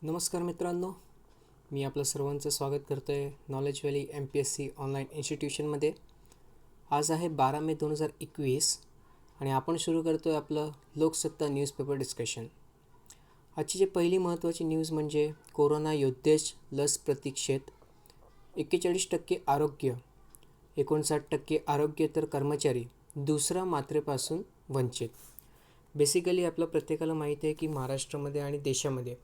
नमस्कार मित्रांनो, मी आपलं सर्वांचं स्वागत करतो आहे नॉलेज व्हॅली MPSC ऑनलाईन इन्स्टिट्यूशनमध्ये. आज आहे 12 मे 2021 आणि आपण सुरू करतो आहे आपलं लोकसत्ता न्यूजपेपर डिस्कशन. आजची जी पहिली महत्त्वाची न्यूज म्हणजे कोरोना योद्धेच लस प्रतीक्षेत. 41% आरोग्य, 59% आरोग्य तर कर्मचारी दुसऱ्या मात्रेपासून वंचित. बेसिकली आपलं प्रत्येकाला माहिती आहे की महाराष्ट्रामध्ये आणि देशामध्ये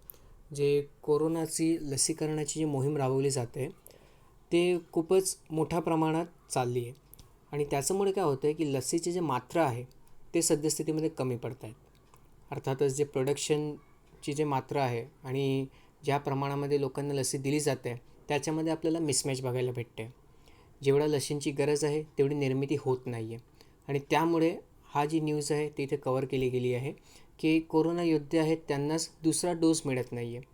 जे कोरोनाची लसीकरणाची जी मोहीम राबवली जाते ते खूपच मोठ्या प्रमाणात चालली आहे आणि त्याच्यामुळे काय होतं आहे की लसीचे जे मात्रा आहे ते सद्यस्थितीमध्ये कमी पडत आहेत. अर्थातच जे प्रोडक्शनची जे मात्रा आहे आणि ज्या प्रमाणामध्ये लोकांना लसी दिली जाते त्याच्यामध्ये आपल्याला मिसमॅच बघायला भेटते. जेवढ्या लसींची गरज आहे तेवढी निर्मिती होत नाही आहे आणि त्यामुळे हा जी न्यूज आहे ती इथे कवर केली गेली आहे की कोरोना योद्धे आहेत त्यांनाच दुसरा डोस मिळत नाही आहे.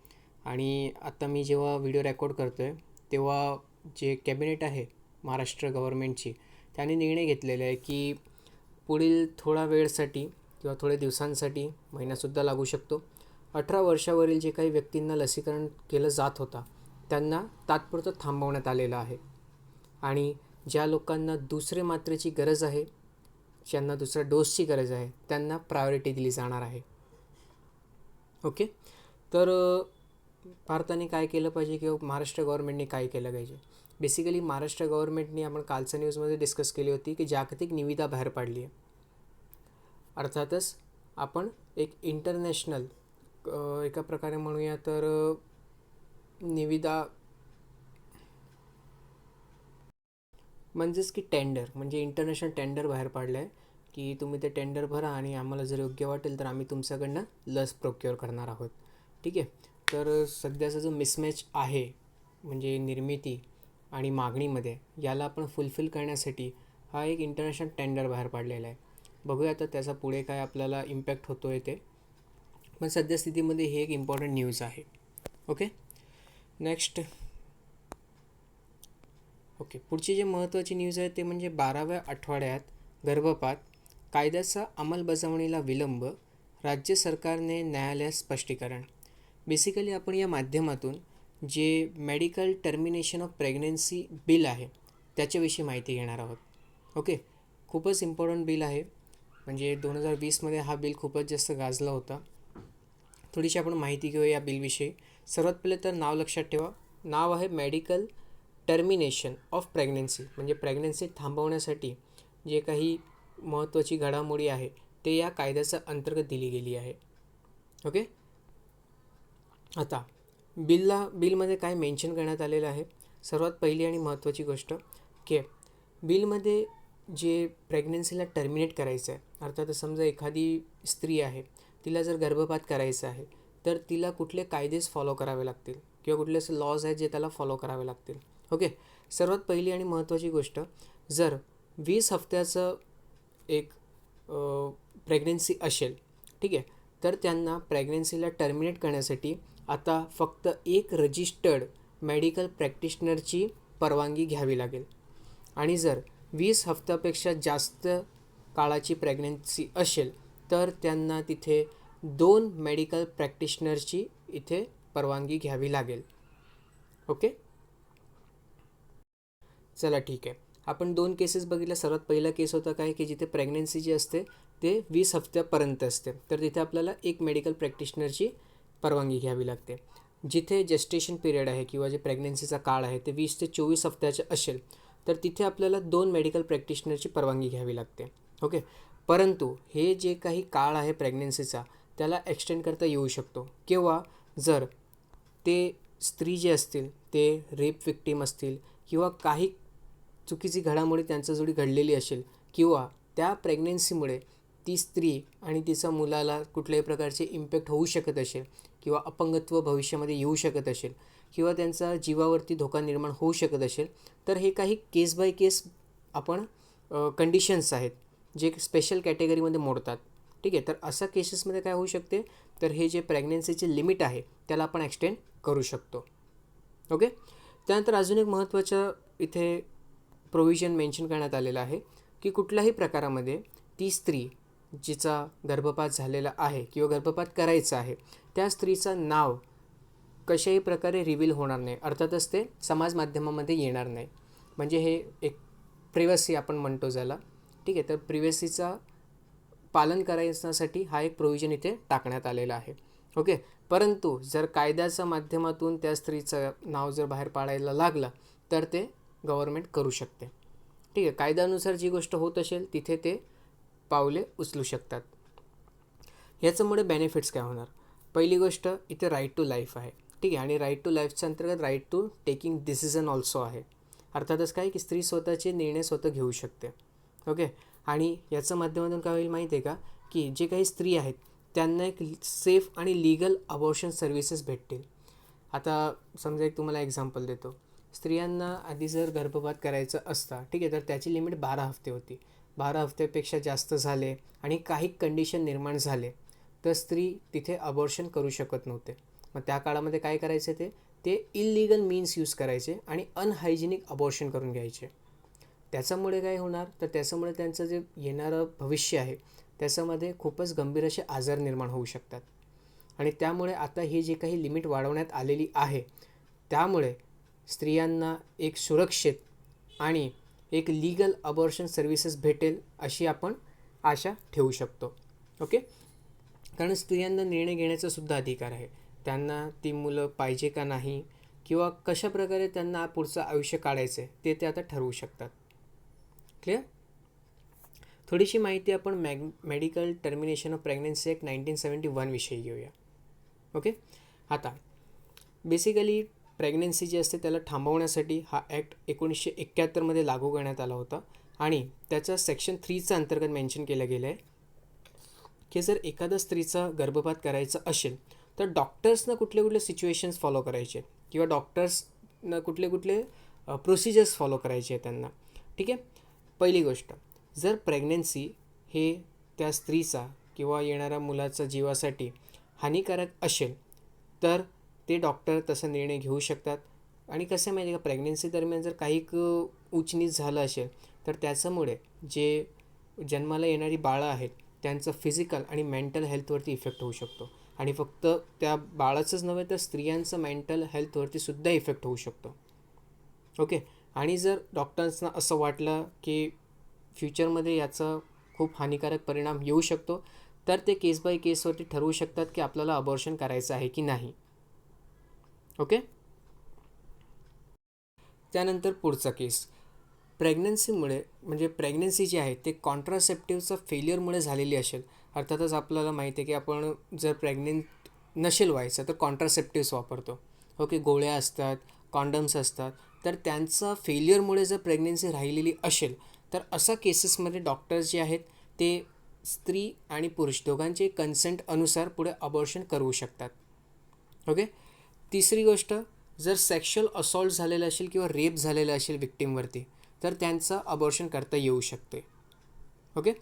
आणि आता मी जेव्हा व्हिडिओ रेकॉर्ड करतो आहे तेव्हा जे कॅबिनेट आहे महाराष्ट्र गव्हर्मेंटची त्यांनी निर्णय घेतलेला आहे की पुढील थोडा वेळसाठी किंवा थोड्या दिवसांसाठी, महिनासुद्धा लागू शकतो, 18 वर्षावरील जे काही व्यक्तींना लसीकरण केलं जात होता त्यांना तात्पुरतं थांबवण्यात आलेलं आहे. आणि ज्या लोकांना दुसरे मात्रेची गरज आहे, ज्यांना दुसऱ्या डोसची गरज आहे त्यांना प्रायोरिटी दिली जाणार आहे. ओके, तर भारताने काय केलं पाहिजे किंवा महाराष्ट्र गव्हर्मेंटने काय केलं पाहिजे. बेसिकली महाराष्ट्र गव्हर्मेंटने आपण कालच्या न्यूजमध्ये डिस्कस केली होती की जागतिक निविदा बाहेर पाडली आहे. अर्थातच आपण एक इंटरनॅशनल एका प्रकारे म्हणूया तर निविदा म्हणजेच की टेंडर, म्हणजे इंटरनॅशनल टेंडर बाहेर पाडलं आहे की तुम्ही ते टेंडर भरा आणि आम्हाला जर योग्य वाटेल तर आम्ही तुमच्याकडनं लस प्रोक्युअर करणार आहोत. ठीक आहे, तर सध्याचा जो मिसमॅच आहे म्हणजे निर्मिती आणि मागणीमध्ये, याला आपण फुलफिल करण्यासाठी हा एक इंटरनॅशनल टेंडर बाहेर पाडलेला आहे. बघूया आता त्याचा पुढे काय आपल्याला इम्पॅक्ट होतो आहे ते, पण सद्यस्थितीमध्ये ही एक इम्पॉर्टंट न्यूज आहे. Okay, next. ओके, पुढची जी महत्त्वाची न्यूज आहे ते म्हणजे 12व्या आठवड्यात गर्भपात कायद्याचा अंमलबजावणीला विलंब, राज्य सरकारने न्यायालयात स्पष्टीकरण. बेसिकली आपण या माध्यमातून जे medical termination of pregnancy bill आहे त्याच्याविषयी माहिती घेणार आहोत. ओके, खूपच इम्पॉर्टंट बिल आहे, म्हणजे 2020मध्ये हा बिल खूपच जास्त गाजला होता. थोडीशी आपण माहिती घेऊया या बिलविषयी. सर्वात पहिले तर नाव लक्षात ठेवा, नाव आहे मेडिकल टर्मिनेशन ऑफ प्रेग्नन्सी, म्हणजे प्रेग्नन्सी थांबवण्यासाठी जे काही महत्त्वाची घडामोडी आहे ते या कायद्याच्या अंतर्गत दिली गेली आहे. ओके, आता बिलमध्ये काय मेन्शन करण्यात आलेलं आहे. सर्वात पहिली आणि महत्त्वाची गोष्ट की बिलमध्ये जे प्रेग्नन्सीला टर्मिनेट करायचं आहे, अर्थात समजा एखादी स्त्री आहे तिला जर गर्भपात करायचा आहे तर तिला कुठले कायदेच फॉलो करावे लागतील किंवा कुठले असे लॉज आहेत जे त्याला फॉलो करावे लागतील. ओके, सर्वात पहिली आणि महत्त्वाची गोष्ट, जर 20 हफ्त्याचं एक प्रेग्नन्सी असेल, ठीक आहे, तर त्यांना प्रेग्नन्सीला टर्मिनेट करण्यासाठी आता फक्त एक रजिस्टर्ड मेडिकल प्रॅक्टिशनरची परवानगी घ्यावी लागेल. आणि जर 20 हफ्त्यापेक्षा जास्त काळाची प्रेग्नन्सी असेल तर त्यांना तिथे 2 मेडिकल प्रॅक्टिशनरची इथे परवानगी घ्यावी लागेल. ओके, चला ठीक आहे, आपण 2 केसेस बघितल्या. सर्वात पहिला केस होता काय की जिथे प्रेग्नन्सी जी असते ते 20 हफ्त्यापर्यंत असते, तर तिथे आपल्याला एक मेडिकल प्रॅक्टिशनरची परवानगी घ्यावी लागते. जिथे जेस्टेशन पिरियड आहे किंवा जे प्रेग्नन्सीचा काळ आहे ते 20 ते 24 हफ्त्याचे असेल तर तिथे आपल्याला 2 मेडिकल प्रॅक्टिशनरची परवानगी घ्यावी लागते. ओके, परंतु हे जे काही काळ आहे प्रेग्नन्सीचा त्याला एक्सटेंड करता येऊ शकतो किंवा जर ते स्त्री जे असतील ते रेप विक्टीम असतील किंवा काही चुकीची घडामोडी त्यांच्याजोडी घडलेली असेल किंवा त्या प्रेग्नन्सीमुळे ती स्त्री आणि तिच्या मुलाला कुठल्याही प्रकारचे इम्पॅक्ट होऊ शकत असेल किंवा अपंगत्व भविष्यामध्ये येऊ शकत असेल किंवा त्यांचा जीवावरती धोका निर्माण होऊ शकत असेल तर हे काही केस बाय केस आपण कंडिशन्स आहेत जे स्पेशल कॅटेगरीमध्ये मोडतात. ठीक आहे, तर अशा केसेसमध्ये काय होऊ शकते तर हे जे प्रेग्नन्सीचे लिमिट आहे त्याला आपण एक्सटेंड करू शकतो. ओके, त्यानंतर अजून एक महत्त्वाचं इथे प्रोव्हिजन मेन्शन करण्यात आलेलं आहे की कुठल्याही प्रकारामध्ये ती स्त्री जिचा गर्भपात झालेला आहे किंवा गर्भपात करायचा आहे त्या स्त्रीचं नाव कशाही प्रकारे रिव्हील होणार नाही, अर्थातच ते समाज माध्यमामध्ये येणार नाही. म्हणजे हे एक प्रिव्हसी आपण म्हणतो ज्याला, ठीक आहे. तर प्रिव्हसीचा पालन करायसाठी हा एक प्रोव्हिजन इथे टाकण्यात आलेला आहे. ओके. परंतु जर कायद्याच्या माध्यमातून त्या स्त्रीचं नाव जर बाहेर पाडायला लागलं तर ते गव्हर्नमेंट करू शकते, ठीक आहे. कायद्यानुसार जी गोष्ट होत असेल तिथे ते पावले उचलू शकतात. याच्यामुळे बेनिफिट्स काय होणार? पहिली गोष्ट, इथे राईट टू लाईफ आहे, ठीक आहे. आणि राईट टू लाईफच्या अंतर्गत right to taking decision also आहे. अर्थातच काय की स्त्री स्वतःचे निर्णय स्वतः घेऊ शकते. ओके. आणि याच्या माध्यमातून काय होईल माहिती आहे का, की जे काही स्त्री आहेत त्यांना एक सेफ आणि लीगल अबॉर्शन सर्व्हिसेस भेटतील. आता समजा एक तुम्हाला एक्झाम्पल देतो. स्त्रियांना आधी जर गर्भपात करायचं असता, ठीक आहे, तर त्याची लिमिट 12 हफ्ते होती. 12 हफ्त्यापेक्षा जास्त झाले आणि काही कंडिशन निर्माण झाले तर स्त्री तिथे अबॉर्शन करू शकत नव्हते. मग त्या काळामध्ये काय करायचे, ते इल्लीगल मीन्स यूज करायचे आणि अनहायजेनिक अबॉर्शन करून घ्यायचे. त्याच्यामुळे काय होणार, तर त्याच्यामुळे त्यांचं जे येणारं भविष्य आहे त्याच्यामध्ये खूपच गंभीर असे आजार निर्माण होऊ शकतात. आणि त्यामुळे आता हे जे काही लिमिट वाढवण्यात आलेली आहे त्यामुळे स्त्रियांना एक सुरक्षित आणि एक लीगल अबॉर्शन सर्व्हिसेस भेटेल अशी आपण आशा ठेवू शकतो. ओके. कारण स्त्रियांना निर्णय घेण्याचा सुद्धा अधिकार आहे. त्यांना ती मुलं पाहिजे का नाही किंवा कशा प्रकारे त्यांना पुढचं आयुष्य काढायचं आहे ते आता ठरवू शकतात. क्लिअर? थोडीशी माहिती आपण medical termination of pregnancy act 1971 विषयी घेऊया. ओके. आता बेसिकली प्रेग्नन्सी जी असते त्याला थांबवण्यासाठी हा ॲक्ट 1971 लागू करण्यात आला होता आणि त्याचा सेक्शन 3चा अंतर्गत मेन्शन केलं गेलं आहे की जर एखाद्या स्त्रीचा गर्भपात करायचा असेल तर डॉक्टर्सनं कुठले सिच्युएशन्स फॉलो करायचे किंवा डॉक्टर्सनं कुठले प्रोसिजर्स फॉलो करायचे त्यांना, ठीक आहे. पहिली गोष्ट, जर प्रेग्नन्सी हे त्या स्त्रीचा किंवा येणाऱ्या मुलाचा जीवासाठी हानिकारक असेल तर ते डॉक्टर तसा निर्णय घेऊ शकतात. आणि कसं आहे माहिती आहे का, प्रेग्नन्सी दरम्यान जर काही उचनीच झालं असेल तर त्याच्यामुळे जे जन्माला येणारी बाळं आहेत त्यांचं फिजिकल आणि मेंटल हेल्थवरती इफेक्ट होऊ शकतो. आणि फक्त त्या बाळाचंच नव्हे तर स्त्रियांचं मेंटल हेल्थवरती सुद्धा इफेक्ट होऊ शकतो. ओके. आणि जर डॉक्टर्सना असं वाटलं की फ्युचरमध्ये याचा खूप हानिकारक परिणाम येऊ शकतो तर ते केस बाय केसवरती ठरवू शकतात की आपल्याला अबॉर्शन करायचं आहे की नाही. ओके. त्यानंतर पुढचा केस, प्रेग्नन्सीमुळे म्हणजे प्रेग्नन्सी जी आहे ते कॉन्ट्रासेप्टिव्हचं फेल्युअरमुळे झालेली असेल. अर्थातच आपल्याला माहिती आहे की आपण जर प्रेग्नेंट नसेल व्हायचं तर कॉन्ट्रासेप्टिव्स वापरतो. ओके. गोळ्या असतात, कॉन्डम्स असतात. तर त्यांचा फेल्युअरमुळे जर प्रेग्नन्सी राहिलेली असेल तर अशा केसेसमध्ये डॉक्टर्स जे आहेत ते स्त्री आणि पुरुष दोघांचे कन्सेंट अनुसार पुढे अबॉर्शन करू शकतात. ओके. तिसरी गोष्ट, जर सेक्शुअल असॉल्ट झालेलं असेल किंवा रेप झालेलं असेल विक्टीमवरती तर त्यांचं अबॉर्शन करता येऊ शकते. ओके.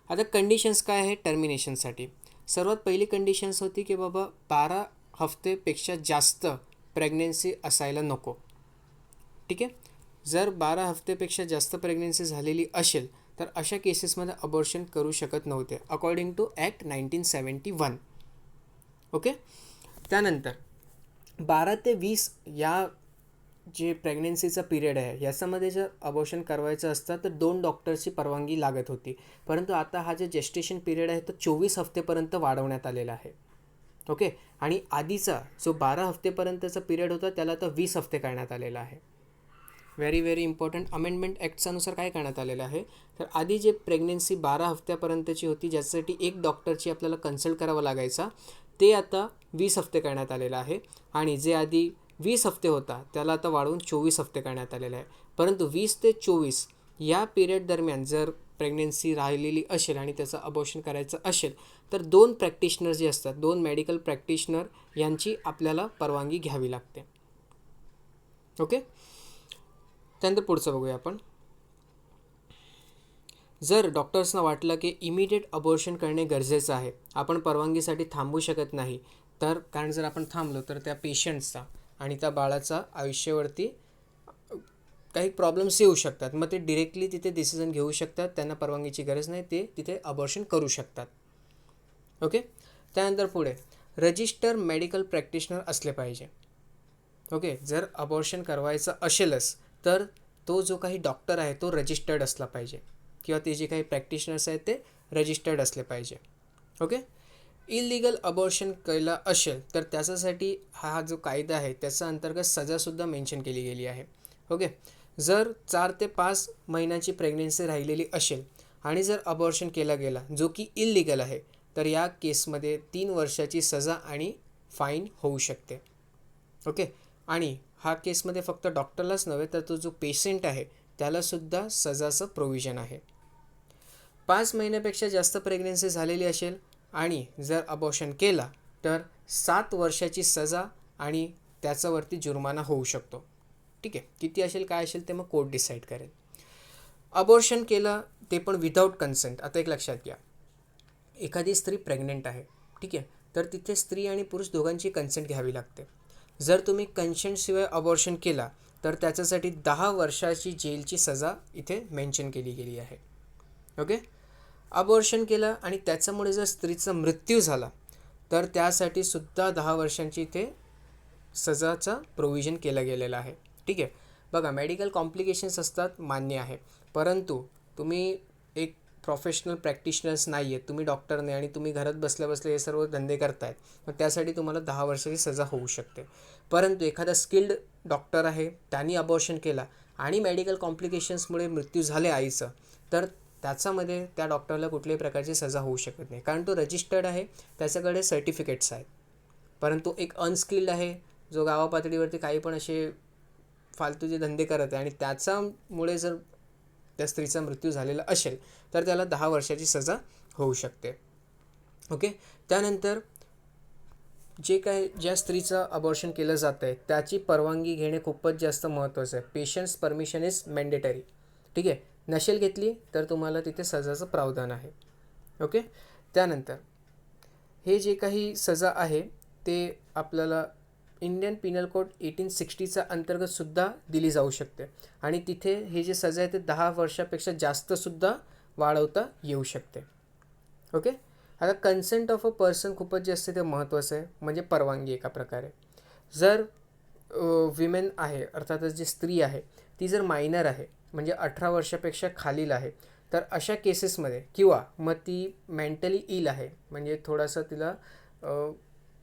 आता कंडिशन्स काय आहे टर्मिनेशनसाठी? सर्वात पहिली कंडिशन्स होती की बाबा 12 हफ्तेपेक्षा जास्त प्रेग्नेन्सी असायला नको, ठीक आहे. जर 12 हफ्तेपेक्षा जास्त प्रेग्नेन्सी झालेली असेल तर अशा केसेसमध्ये अबॉर्शन करू शकत नव्हते अकॉर्डिंग टू ॲक्ट 1971. ओके. त्यानंतर 12 ते 20 या जे प्रेग्नेन्सीचा पिरियड आहे याच्यामध्ये जर अबॉर्शन करवायचं असतं तर 2 डॉक्टर्सची परवानगी लागत होती. परंतु आता हा जे जेस्टेशन पिरियड आहे तो 24 हफ्तेपर्यंत वाढवण्यात आलेला आहे. ओके. आणि आधीचा जो 12 हफ्तेपर्यंतचा पिरियड होता त्याला आता 20 हफ्ते करण्यात आलेला आहे. Very important. अमेंडमेंट ॲक्टच्यानुसार काय करण्यात आलेलं आहे, तर आधी जे प्रेग्नेन्सी 12 हफ्त्यापर्यंतची होती ज्यासाठी एक डॉक्टरची आपल्याला कन्सल्ट करावा लागायचा ते आता 20 हफ्ते करण्यात आलेलं आहे. आणि जे आधी 20 हफ्ते होता त्याला आता वाढवून 24 हफ्ते करण्यात आलेलं आहे. परंतु 20 ते 24 या पिरियड दरम्यान जर प्रेग्नेन्सी राहिलेली असेल आणि त्याचं अबॉर्शन करायचं असेल तर 2 प्रॅक्टिशनर जे असतात, 2 मेडिकल प्रॅक्टिशनर यांची आपल्याला परवानगी घ्यावी लागते. ओके. त्यानंतर पुढचं बघूया आपण. जर डॉक्टर्सना वाटलं की इमिडिएट अबॉर्शन करणे गरजेचं आहे, आपण परवानगीसाठी थांबू शकत नाही, तर कारण जर आपण थांबलो तर त्या पेशंटचा आणि त्या बाळाचा आयुष्यावरती काही प्रॉब्लेम्स येऊ शकतात. मग ते डिरेक्टली तिथे डिसिजन घेऊ शकतात, त्यांना परवानगीची गरज नाही, ते तिथे अबॉर्शन करू शकतात. ओके. त्यानंतर पुढे रजिस्टर मेडिकल प्रॅक्टिशनर असले पाहिजे. ओके, जर अबॉर्शन करवायचं असेलच तर तो जो काही डॉक्टर आहे तो रजिस्टर्ड असला पाहिजे किंवा ते जे काही प्रॅक्टिशनर्स आहेत ते रजिस्टर्ड असले पाहिजे. ओके. इलिगल अबॉर्शन केलं असेल तर त्याच्यासाठी हा जो कायदा आहे त्याच्या अंतर्गत सजासुद्धा मेन्शन केली गेली आहे. ओके. जर 4 ते 5 महिन्याची प्रेग्नेन्सी राहिलेली असेल आणि जर अबॉर्शन केला गेला जो की इलिगल आहे तर या केसमध्ये 3 वर्षाची सजा आणि फाईन होऊ शकते. ओके. आणि हा केसमध्ये फक्त डॉक्टरलाच नव्हे तर तो जो पेशंट आहे त्यालासुद्धा सजाचं प्रोव्हिजन आहे. 5 महिन्यापेक्षा जास्त प्रेग्नेन्सी झालेली असेल आणि जर अबॉर्शन केला तर 7 वर्षाची सजा आणि त्याच्यावरती जुर्माना होऊ शकतो. ठीक आहे. किती असेल काय असेल ते मग कोर्ट डिसाईड करेल. अबॉर्शन केलं ते पण विदाऊट कन्सेंट. आता एक लक्षात घ्या, एखादी स्त्री प्रेग्नेंट आहे, ठीक आहे, तर तिथे स्त्री आणि पुरुष दोघांची कन्सेंट घ्यावी लागते. जर तुम्ही कन्सेंटशिवाय अबॉर्शन केला तर त्याच्यासाठी 10 वर्षाची जेलची सजा इथे मेन्शन केली गेली आहे. ओके. अबॉर्शन केलं आणि त्याच्यामुळे जर स्त्रीचा मृत्यू झाला तर त्यासाठी सुद्धा 10 वर्षांची इथे सजाचा प्रोव्हिजन केलं गेलेलं आहे. ठीक आहे. बघा, मेडिकल कॉम्प्लिकेशन्स असतात, मान्य आहे, परंतु तुम्ही एक प्रोफेशनल प्रॅक्टिशनर्स नाही आहेत, तुम्ही डॉक्टर नाही आणि तुम्ही घरात बसल्या बसल्या हे सर्व धंदे करतायत, मग त्यासाठी तुम्हाला 10 वर्षाची सजा होऊ शकते. परंतु एखादा स्किल्ड डॉक्टर आहे, त्यांनी अबॉर्शन केला आणि मेडिकल कॉम्प्लिकेशन्समुळे मृत्यू झाले आईचं, तर त्याच्यामध्ये त्या डॉक्टरला कुठल्याही प्रकारची सजा होऊ शकत नाही, कारण तो रजिस्टर्ड आहे, त्याच्याकडे सर्टिफिकेट्स आहेत. परंतु एक अनस्किल्ड आहे जो गावापातळीवरती काही पण असे फालतूचे धंदे करत आहे आणि त्याच्यामुळे जर त्या स्त्रीचा मृत्यू झालेला असेल तर त्याला 10 वर्षाची सजा होऊ शकते. ओके. त्यानंतर ज्या स्त्रीचं अबॉर्शन केलं जातं आहे त्याची परवानगी घेणे खूपच जास्त महत्त्वाचं आहे. Patients permission is mandatory. ठीक आहे. नसेल घेतली तर तुम्हाला तिथे सजाचं प्रावधान आहे. ओके. त्यानंतर हे जे काही सजा आहे ते आपल्याला इंडियन पिनल कोड 1860चा अंतर्गतसुद्धा दिली जाऊ शकते आणि तिथे हे जे सजा आहे ते 10 वर्षापेक्षा जास्तसुद्धा वाढवता येऊ शकते. ओके. आता कन्सेंट ऑफ अ पर्सन खूपच जास्त ते महत्त्वाचं आहे, म्हणजे परवानगी एका प्रकारे. जर विमेन आहे, अर्थातच जी स्त्री आहे ती जर मायनर आहे म्हणजे 18 वर्षापेक्षा खालील आहे तर अशा केसेसमध्ये, किंवा मग ती मेंटली इल आहे म्हणजे थोडासा तिला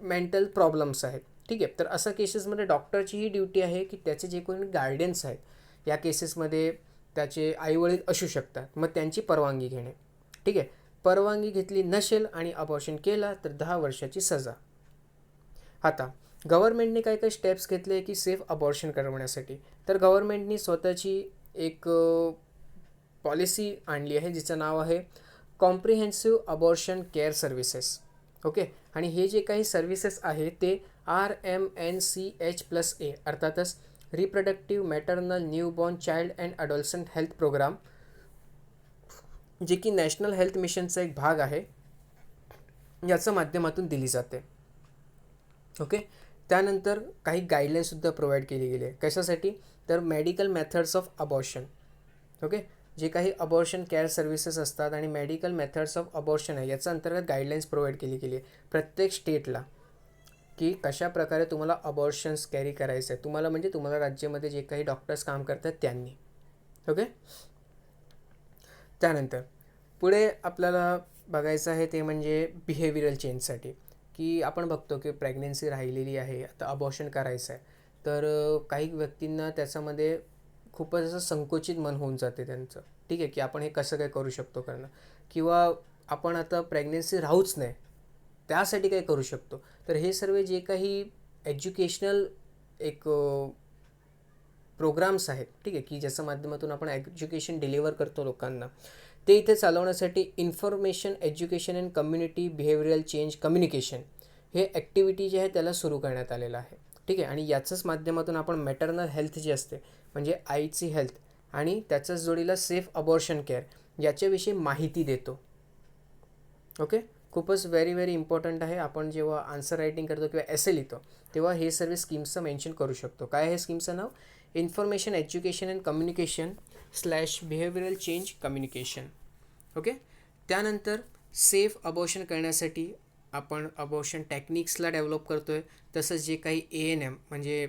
मेंटल प्रॉब्लेम्स आहेत, ठीक आहे, तर अशा केसेसमध्ये डॉक्टरची ही ड्युटी आहे की त्याचे जे कोणी गार्डियन्स आहेत या केसेसमध्ये त्याचे आईवडील असू शकतात, मग त्यांची परवानगी घेणे. ठीक आहे. परवानगी घेतली नसेल आणि अबॉर्शन केला तर 10 वर्षाची सजा. आता गव्हर्नमेंटने काय काय स्टेप्स घेतले की सेफ अबॉर्शन करवण्यासाठी, तर गव्हर्नमेंटनी स्वतःची एक पॉलिसी आणली आहे जिचं नाव आहे comprehensive abortion care services. Okay. आणि हे जे काही सर्व्हिसेस आहे ते RMNCH+A अर्थातच reproductive maternal newborn child and adolescent health programme, जे की नॅशनल हेल्थ मिशनचा एक भाग आहे, याच्या माध्यमातून दिली जाते. ओके. त्यानंतर काही गाईडलाईन्ससुद्धा प्रोव्हाइड केली गेली आहे. कशासाठी, तर medical methods of abortion. Okay. जे काही अबॉर्शन केअर सर्व्हिसेस असतात आणि मेडिकल मेथड्स ऑफ अबॉर्शन आहे याचा अंतर्गत गाईडलाईन्स प्रोव्हाइड केली गेली आहे प्रत्येक स्टेटला, की कशा प्रकारे तुम्हाला अबॉर्शन्स कॅरी करायचं आहे तुम्हाला, म्हणजे तुम्हाला राज्यामध्ये जे काही डॉक्टर्स काम करतात त्यांनी. ओके. त्यानंतर पुढे आपल्याला बघायचं आहे ते म्हणजे बिहेवियरल चेंजसाठी, की आपण बघतो की प्रेग्नेन्सी राहिलेली आहे, आता अबॉर्शन करायचं आहे, तर काही व्यक्तींना त्याच्यामध्ये खूपच असं संकोचित मन होऊन जाते त्यांचं. ठीक आहे, की आपण हे कसं काय करू शकतो करणं, किंवा आपण आता प्रेग्नेन्सी राहूच नाही त्यासाठी काय करू शकतो. तर हे सर्व जे काही एज्युकेशनल एक प्रोग्राम्स आहेत, ठीक आहे, की ज्याच्या माध्यमातून आपण एज्युकेशन डिलिव्हर करतो लोकांना, ते इथे चालवण्यासाठी information education and community behavioural change communication हे ॲक्टिव्हिटी जे आहे त्याला सुरू करण्यात आलेलं आहे. ठीक आहे. आणि याच्याच माध्यमातून आपण मॅटर्नल हेल्थ जी असते म्हणजे आईची हेल्थ आणि त्याच्याच जोडीला सेफ अबॉर्शन केअर याच्याविषयी माहिती देतो. ओके. खूपच व्हेरी इम्पॉर्टंट आहे. आपण जेव्हा आन्सर रायटिंग करतो किंवा एसे लिहितो तेव्हा हे सर्व स्कीम्सचं मेन्शन करू शकतो. काय आहे स्कीमचं नाव, information education and communication / behavioural change communication. Okay. त्यानंतर सेफ अबॉर्शन करण्यासाठी आपण अबॉर्शन टेक्निक्सला डेव्हलप करतो आहे. तसंच जे काही ANM म्हणजे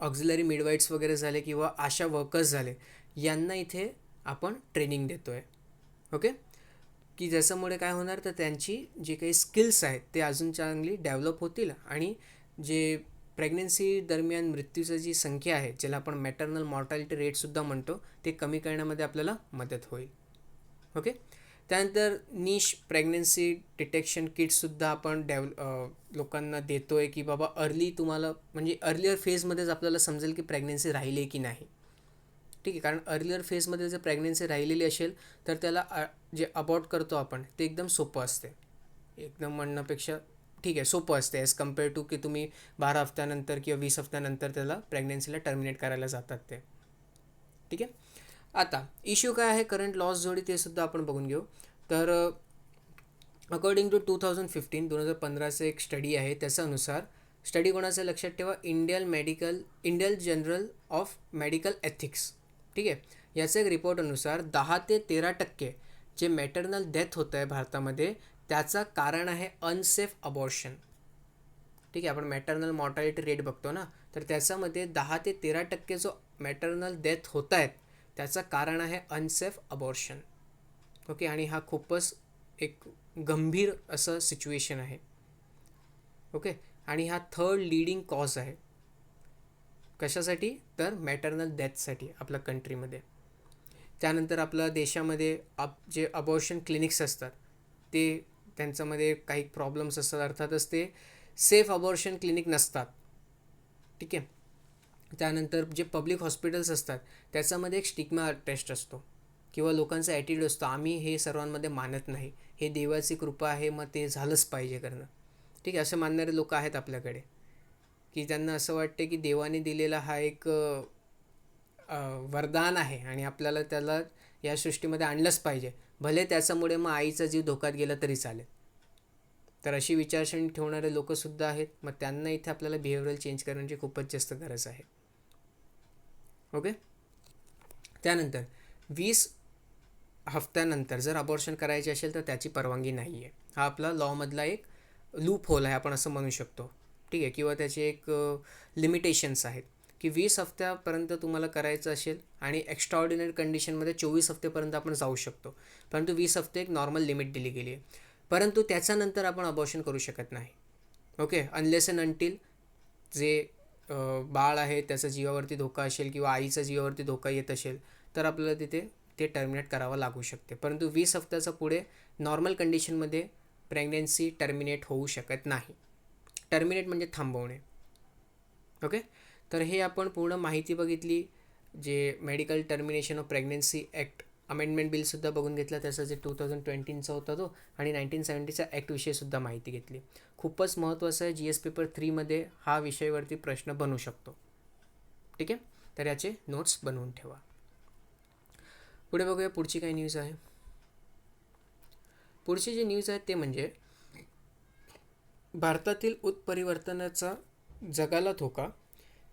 ऑक्झिलरी मिडवाईट्स वगैरे झाले किंवा आशा वर्कर्स झाले, यांना इथे आपण ट्रेनिंग देतो आहे. ओके, की ज्याच्यामुळे काय होणार, तर त्यांची जे काही स्किल्स आहेत ते अजून चांगली डेव्हलप होतील आणि जे प्रेग्नन्सी दरम्यान मृत्यूची जी संख्या आहे, ज्याला आपण मॅटर्नल मॉर्टॅलिटी रेटसुद्धा म्हणतो, ते कमी करण्यामध्ये आपल्याला मदत होईल. ओके, त्यानंतर निश प्रेग्नन्सी डिटेक्शन किट्ससुद्धा आपण लोकांना देतो आहे, की बाबा अर्ली तुम्हाला म्हणजे अर्लियर फेजमध्येच आपल्याला समजेल की प्रेग्नन्सी राहिली आहे की नाही. ठीक आहे, कारण अर्लियर फेजमध्ये जर प्रेग्नन्सी राहिलेली असेल तर त्याला जे अबॉर्ट करतो आपण ते एकदम सोपं असते, एकदम म्हणण्यापेक्षा ठीक आहे सोपं असते ॲज कम्पेअर टू की तुम्ही 12 हफ्त्यानंतर किंवा 20 हफ्त्यानंतर त्याला प्रेग्नन्सीला टर्मिनेट करायला जातात ते. ठीक आहे, आता इश्यू काय आहे करंट लॉस जोडी ते सुद्धा आपण बघून घेऊ. तर अकॉर्डिंग टू 2015 एक स्टडी आहे, त्याच्यानुसार स्टडी कोणाचं लक्षात ठेवा, Indian journal of medical ethics. ठीक आहे, याचं एक रिपोर्ट अनुसार 10 ते 13% जे मॅटर्नल डेथ होतं आहे भारतामध्ये त्याचं कारण आहे अनसेफ अबॉर्शन. ठीक आहे, आपण मॅटर्नल मॉर्टॅलिटी रेट बघतो ना, तर त्याच्यामध्ये 10 ते 13% जो मॅटर्नल डेथ होत आहेत त्याचं कारण आहे अनसेफ अबॉर्शन. ओके, आणि हा खूपच एक गंभीर असं सिच्युएशन आहे. ओके, आणि हा थर्ड लीडिंग कॉज आहे. कशासाठी, तर मॅटर्नल डेथसाठी आपल्या कंट्रीमध्ये. त्यानंतर आपल्या देशामध्ये जे अबॉर्शन क्लिनिक्स असतात ते त्यांच्यामध्ये काही प्रॉब्लेम्स असतात, अर्थातच ते सेफ अबॉर्शन क्लिनिक नसतात. ठीक आहे, त्यानंतर जे पब्लिक हॉस्पिटल्स असतात त्याच्यामध्ये एक स्टिग्मा टेस्ट असतो किंवा लोकांचा ॲटिट्यूड असतो, आम्ही हे सर्वांमध्ये मानत नाही, हे देवाची कृपा आहे मग ते झालंच पाहिजे करणं. ठीक आहे, असं मानणारे लोक आहेत आपल्याकडे, की त्यांना असं वाटते की देवाने दिलेला हा एक वरदान आहे आणि आपल्याला त्याला या सृष्टीमध्ये आणलंच पाहिजे, भले त्याच्यामुळे मग आईचा जीव धोक्यात गेला तरी चालेल. तर अशी विचारसरणी ठेवणारे लोकंसुद्धा आहेत. मग त्यांना इथे आपल्याला बिहेवियरल चेंज करण्याची खूपच जास्त गरज आहे. ओके, त्यानंतर 20 हफ्त्यानंतर जर अबॉर्शन करायचे असेल तर त्याची परवानगी नाही आहे. हा आपला लॉमधला एक लूप होल आहे आपण असं म्हणू शकतो. ठीक आहे, किंवा त्याचे एक लिमिटेशन्स आहेत की 20 हफ्त्यापर्यंत तुम्हाला करायचं असेल आणि एक्स्ट्राऑर्डिनरी कंडिशनमध्ये 24 हफ्तेपर्यंत आपण जाऊ शकतो, परंतु 20 हफ्ते एक नॉर्मल लिमिट दिली गेली आहे. परंतु त्याच्यानंतर आपण अबॉर्शन करू शकत नाही. ओके, अनलेस अँड अनटिल जे बाळ आहे त्याचा जीवावरती धोका असेल किंवा आईचा जीवावरती धोका येत असेल तर आपल्याला तिथे ते टर्मिनेट करावं लागू शकते. परंतु 20 हफ्त्याचा पुढे नॉर्मल कंडिशनमध्ये प्रेग्नन्सी टर्मिनेट होऊ शकत नाही. टर्मिनेट म्हणजे थांबवणे. ओके, तर हे आपण पूर्ण माहिती बघितली. जे medical termination of pregnancy act amendment बिलसुद्धा बघून घेतला, त्याचा जे 2020चा होता तो, आणि 1970च्या ॲक्टविषयीसुद्धा माहिती घेतली. खूपच महत्त्वाचं आहे, GS पेपर 3मध्ये हा विषयावरती प्रश्न बनू शकतो. ठीक आहे, तर याचे नोट्स बनवून ठेवा. पुढे बघूया पुढची काय न्यूज आहे. पुढची जी न्यूज आहे ते म्हणजे भारतातील उत्परिवर्तनाचा जगाला धोका,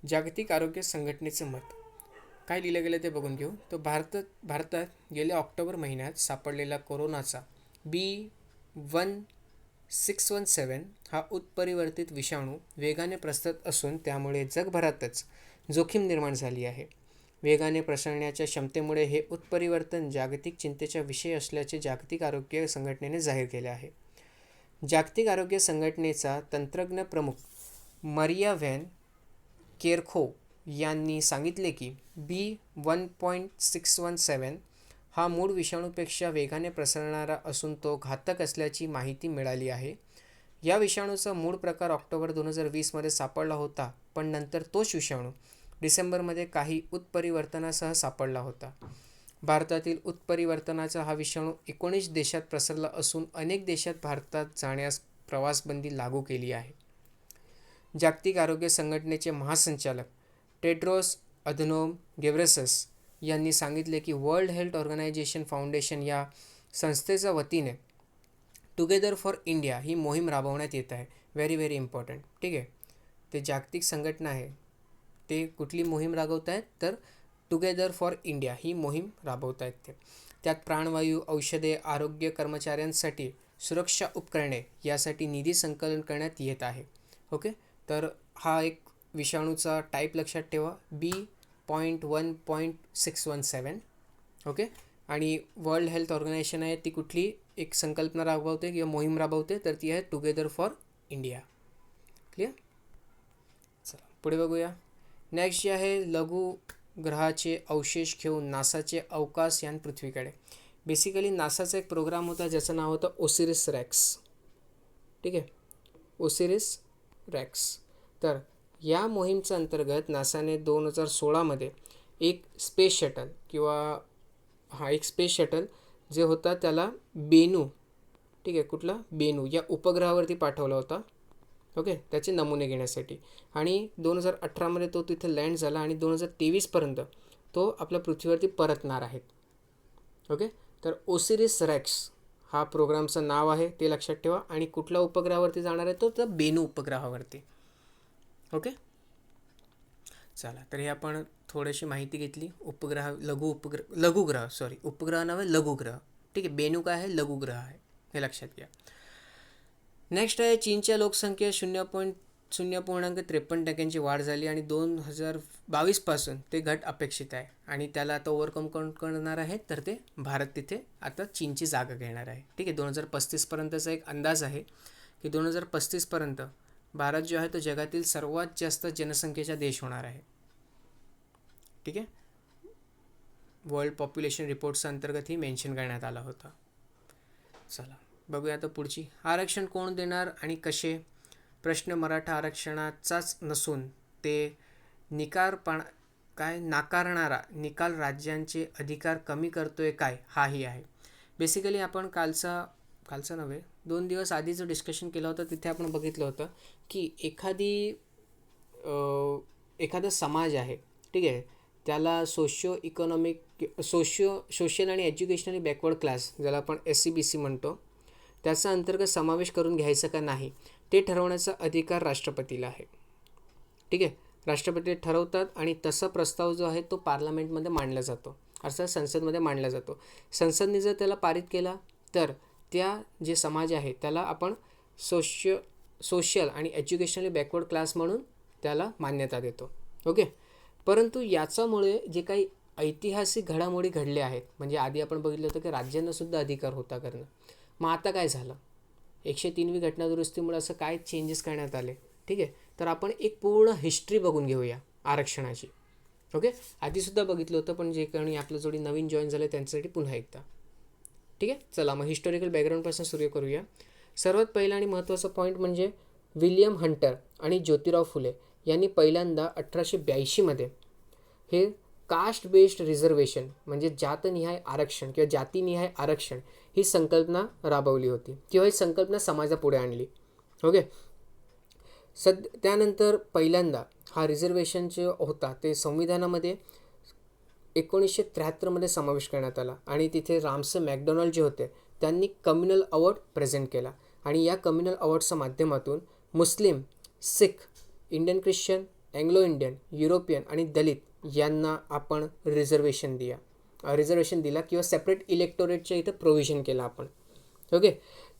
जागतिक आरोग्य संघटनेचं मत. काय लिहिलं गेलं ते बघून घेऊ. तर भारतात गेल्या ऑक्टोबर महिन्यात सापडलेला कोरोनाचा B1617 हा उत्परिवर्तित विषाणू वेगाने प्रसरत असून त्यामुळे जगभरातच जोखीम निर्माण झाली आहे. वेगाने प्रसरण्याच्या क्षमतेमुळे हे उत्परिवर्तन जागतिक चिंतेचा विषय असल्याचे जागतिक आरोग्य संघटनेने जाहीर केले आहे. जागतिक आरोग्य संघटनेचा तंत्रज्ञ प्रमुख मरिया व्हॅन केरखोव यांनी सांगितले की B1.617 हा मूळ विषाणूपेक्षा वेगाने प्रसरणारा असून तो घातक असल्याची माहिती मिळाली आहे. या विषाणूचा मूळ प्रकार ऑक्टोबर 2020मध्ये सापडला होता, पण नंतर तोच विषाणू डिसेंबरमध्ये काही उत्परिवर्तनासह सापडला होता. भारतातील उत्परिवर्तनाचा हा विषाणू 19 देशात पसरला असून अनेक देशात भारतात जाण्यास प्रवासबंदी लागू केली आहे. जागतिक आरोग्य संघटनेचे महासंचालक टेड्रोस अधनोम घेब्रेयेसस यांनी सांगितले की वर्ल्ड हेल्थ ऑर्गनायझेशन फाउंडेशन या संस्थेच्या वतीने टुगेदर फॉर इंडिया ही मोहीम राबवण्यात येत आहे. Very important. ठीक आहे, ते जागतिक संघटना आहे, ते कुठली मोहीम राबवत आहेत तर टुगेदर फॉर इंडिया ही मोहीम राबवत आहेत ते. त्यात प्राणवायू, औषधे, आरोग्य कर्मचाऱ्यांसाठी सुरक्षा उपकरणे यासाठी निधी संकलन करण्यात येत आहे. ओके, तर हा एक विषाणूचा टाईप लक्षात ठेवा, B.1.617. ओके. आणि वर्ल्ड हेल्थ ऑर्गनायझेशन आहे ती कुठली एक संकल्पना राबवते किंवा मोहीम राबवते, तर ती आहे टुगेदर फॉर इंडिया. क्लिअर. चला पुढे बघूया. नेक्स्ट जे आहे, लघुग्रहाचे अवशेष घेऊन नासाचे अवकाशयान पृथ्वीकडे. बेसिकली नासाचा एक प्रोग्राम होता ज्याचं नाव होतं ओसिरिस रॅक्स. ठीक आहे, ओसिरिस रॅक्स. तर या मोहीमच्या अंतर्गत नासाने 2016मध्ये एक स्पेस शटल एक स्पेस शटल जे होता त्याला बेनू, ठीक आहे, कुठला बेनू या उपग्रहावरती पाठवला होता. ओके, त्याचे नमुने घेण्यासाठी. आणि 2018मध्ये तो तिथे लँड झाला आणि 2023पर्यंत तो आपल्या पृथ्वीवरती परतणार आहेत. ओके, तर ओसिरिस रॅक्स हा प्रोग्रामचं नाव आहे, ते लक्षात ठेवा. आणि कुठल्या उपग्रहावरती जाणार आहे तो, तर बेनू उपग्रहावरती. ओके, चला तर हे आपण थोडीशी माहिती घेतली. उपग्रह उपग्रह नव्हे, लघुग्रह. ठीक आहे, बेनू काय आहे, लघुग्रह आहे, हे लक्षात घ्या. नेक्स्ट आहे, चीनच्या लोकसंख्येत 0.53% वाढ झाली आणि 2022पासून ते घट अपेक्षित आहे. आणि त्याला आता ओव्हरकम करणार आहे, तर ते भारत तिथे आता चीनची जागा घेणार आहे. ठीक आहे, 2035पर्यंतचा एक अंदाज आहे की 2035पर्यंत भारत जो आहे तो जगातील सर्वात जास्त जनसंख्येचा देश होणार आहे. ठीक आहे, वर्ल्ड पॉप्युलेशन रिपोर्टच्या अंतर्गत ही मेन्शन करण्यात आला होता. चला बघूया आता पुढची. आरक्षण कोण देणार आणि कसे? प्रश्न मराठा आरक्षणाचाच नसून ते नाकारणारा निकाल राज्यांचे अधिकार कमी करतोय काय, हाही आहे. बेसिकली आपण कालचा नव्हे 2 दिवस आधी जो डिस्कशन केलं होतं तिथे आपण बघितलं होतं की एखादा समाज आहे, ठीक आहे, त्याला सोशल आणि एज्युकेशनली बॅकवर्ड क्लास, ज्याला आपण SCBC म्हणतो, त्याचा अंतर्गत समावेश करून घ्यायचा का नाही ते ठरवण्याचा अधिकार राष्ट्रपतीला आहे. ठीक आहे, राष्ट्रपती ठरवतात आणि तसा प्रस्ताव जो आहे तो पार्लमेंटमध्ये मांडला जातो, अर्थात संसदमध्ये मांडला जातो. संसदने जर त्याला पारित केला तर त्या जे समाज आहे त्याला आपण सोशल आणि एज्युकेशनली बॅकवर्ड क्लास म्हणून त्याला मान्यता देतो. ओके, परंतु याच्यामुळे जे काही ऐतिहासिक घडामोडी घडल्या आहेत, म्हणजे आधी आपण बघितलं होतं की राज्यांनासुद्धा अधिकार होता करणं. मग आता काय झालं, 103वी घटनादुरुस्तीमुळे असं काय चेंजेस करण्यात आले. ठीक आहे, तर आपण एक पूर्ण हिस्ट्री बघून घेऊया आरक्षणाची. ओके, आधीसुद्धा बघितलं होतं, पण जे काही आपल्या जोडी नवीन जॉईन झाले त्यांच्यासाठी पुन्हा एकदा. ठीक आहे, चला मग हिस्टॉरिकल बॅकग्राऊंडपासून सुरू करूया. सर्वात पहिला आणि महत्त्वाचा पॉईंट म्हणजे विल्यम हंटर आणि ज्योतिराव फुले यांनी पहिल्यांदा 1882मध्ये हे कास्ट बेस्ड रिझर्वेशन म्हणजे जातनिहाय आरक्षण किंवा जातीनिहाय आरक्षण ही संकल्पना राबवली होती किंवा ही संकल्पना समाजापुढे आणली. ओके, त्यानंतर पहिल्यांदा हा रिझर्वेशन जो होता ते संविधानामध्ये 1973मध्ये समावेश करण्यात आला आणि तिथे रामसे मॅकडोनाल्ड जे होते त्यांनी कम्युनल अवॉर्ड प्रेझेंट केला. आणि या कम्युनल अवॉर्डच्या माध्यमातून मुस्लिम, Sikh, Indian Christian, Anglo Indian, European आणि दलित यांना आपण रिझर्वेशन दिला किंवा सेपरेट इलेक्टोरेटच्या इथं प्रोव्हिजन केलं आपण. ओके,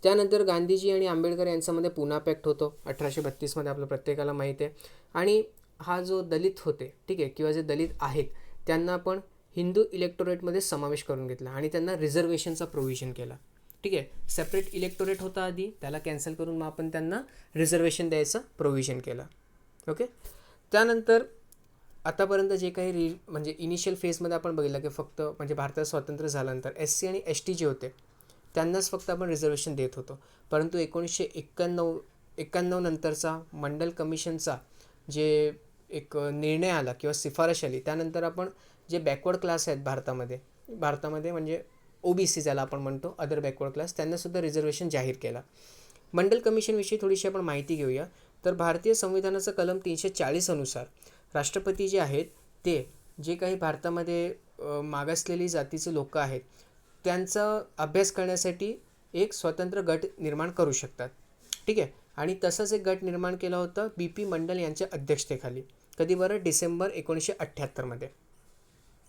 त्यानंतर गांधीजी आणि आंबेडकर यांच्यामध्ये पुना पॅक्ट होतो 1832मध्ये, आपलं प्रत्येकाला माहीत आहे. आणि हा जो दलित होते, ठीक आहे, किंवा जे दलित आहेत त्यांना आपण हिंदू इलेक्टोरेटमध्ये समावेश करून घेतला आणि त्यांना रिझर्वेशनचा प्रोव्हिजन केला. ठीक आहे, सेपरेट इलेक्टोरेट होता आधी, त्याला कॅन्सल करून मग आपण त्यांना रिझर्वेशन द्यायचं प्रोव्हिजन केलं. ओके, त्यानंतर आतापर्यंत जे काही म्हणजे इनिशियल फेजमध्ये आपण बघितलं की फक्त म्हणजे भारतात स्वातंत्र्य झाल्यानंतर SC आणि ST जे होते त्यांनाच फक्त आपण रिझर्वेशन देत होतो. परंतु 1991 नंतरचा मंडल कमिशनचा जे एक निर्णय आला किंवा शिफारस आली, त्यानंतर आपण जे बॅकवर्ड क्लास आहेत भारतामध्ये म्हणजे OBC ज्याला आपण म्हणतो, अदर बॅकवर्ड क्लास, त्यांनासुद्धा रिझर्वेशन जाहीर केला. मंडल कमिशनविषयी थोडीशी आपण माहिती घेऊया. तर भारतीय संविधानाचा कलम 340 अनुसार राष्ट्रपती जे आहेत ते जे काही भारतामध्ये मागासलेली जातीचे लोक आहेत त्यांचा अभ्यास करण्यासाठी एक स्वतंत्र गट निर्माण करू शकतात. ठीक आहे, आणि तसाच एक गट निर्माण केला होता BP मंडल यांच्या अध्यक्षतेखाली. कधी बरं, डिसेंबर 1978मध्ये.